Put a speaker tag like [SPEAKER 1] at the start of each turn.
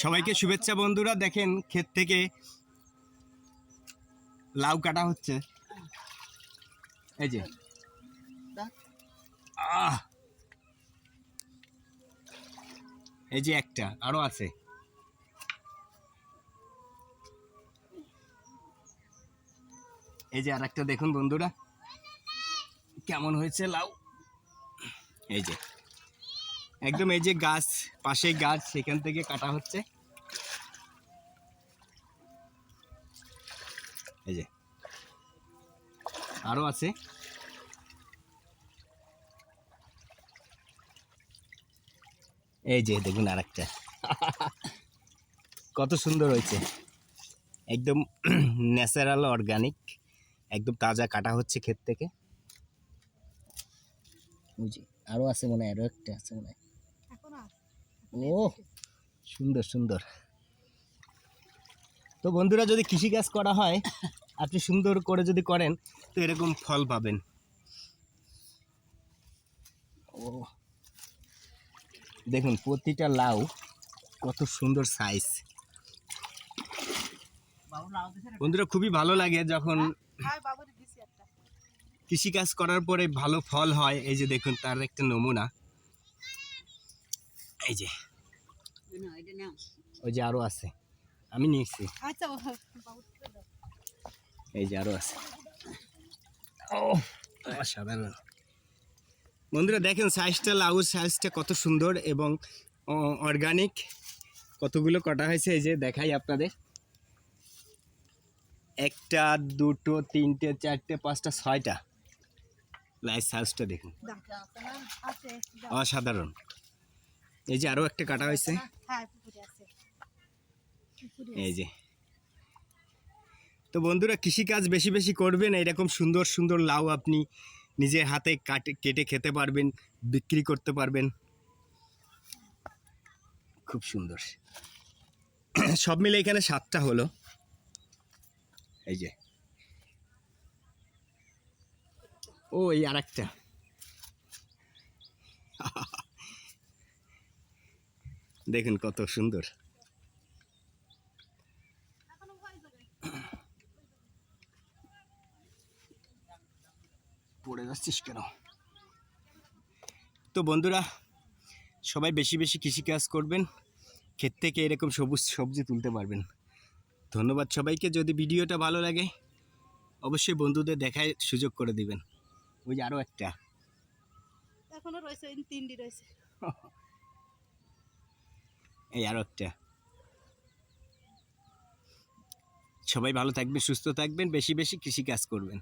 [SPEAKER 1] সবাইকে শুভেচ্ছা বন্ধুরা। দেখেন ক্ষেত থেকে লাউ কাটা হচ্ছে। এই যে এই যে একটা আরো আছে। এই যে আরেকটা দেখুন বন্ধুরা কেমন হয়েছে লাউ। এই যে একদম এই যে গাছ, পাশে গাছ, সেখান থেকে কাটা হচ্ছে। এই যে আরো আছে। এই যে দেখুন আরেকটা কত সুন্দর হয়েছে, একদম ন্যাচারাল অর্গানিক, একদম তাজা কাটা হচ্ছে ক্ষেত থেকে। ওই যে আরো আছে মনে হয়, আরো একটা আছে মনে হয়। ও সুন্দর সুন্দর। তো বন্ধুরা, যদি কৃষিকাজ করা হয়, আপনি সুন্দর করে যদি করেন তো এরকম ফল পাবেন। ও দেখুন প্রতিটা লাউ কত সুন্দর সাইজ। বন্ধুরা খুবই ভালো লাগে যখন কৃষিকাজ করার পরে ভালো ফল হয়। এই যে দেখুন তার একটা নমুনা। এই যে ওই যে আরো আছে, আমি নিয়েছি। এই যে আরো আছে। ও অসাধারণ। বন্ধুরা দেখেন সাইজটা, লাউর সাইজটা কত সুন্দর এবং অর্গানিক। কতগুলো কাটা হয়েছে এই যে দেখাই আপনাদের। একটা, দুটো, তিনটে, চারটে, পাঁচটা, ছয়টা। লাইভ সাইজটা দেখুন অসাধারণ। এই যে আরো একটা কাটা হয়েছে। এই যে তো বন্ধুরা, কৃষিকাজ বেশি বেশি করবেন, এরকম সুন্দর সুন্দর লাউ আপনি নিজের হাতে কেটে খেতে পারবেন, বিক্রি করতে পারবেন। খুব সুন্দর। সব মিলে এখানে 7টা হলো। এই যে ও এই আর একটা। দেখুন কত সুন্দর। পড়ে যাচ্ছিস কেন? তো বন্ধুরা, সবাই বেশি বেশি কৃষিকাজ করবেন, ক্ষেত থেকে এরকম সবুজ সবজি তুলতে পারবেন। ধন্যবাদ সবাইকে। যদি ভিডিওটা ভালো লাগে অবশ্যই বন্ধুদের দেখায় সুযোগ করে দিবেন। ওই যে আরো একটা
[SPEAKER 2] এখনো রয়েছে, তিনটি রয়েছে।
[SPEAKER 1] এই আরো একটা। সবাই ভালো থাকবেন, সুস্থ থাকবেন, বেশি বেশি কৃষিকাজ করবেন।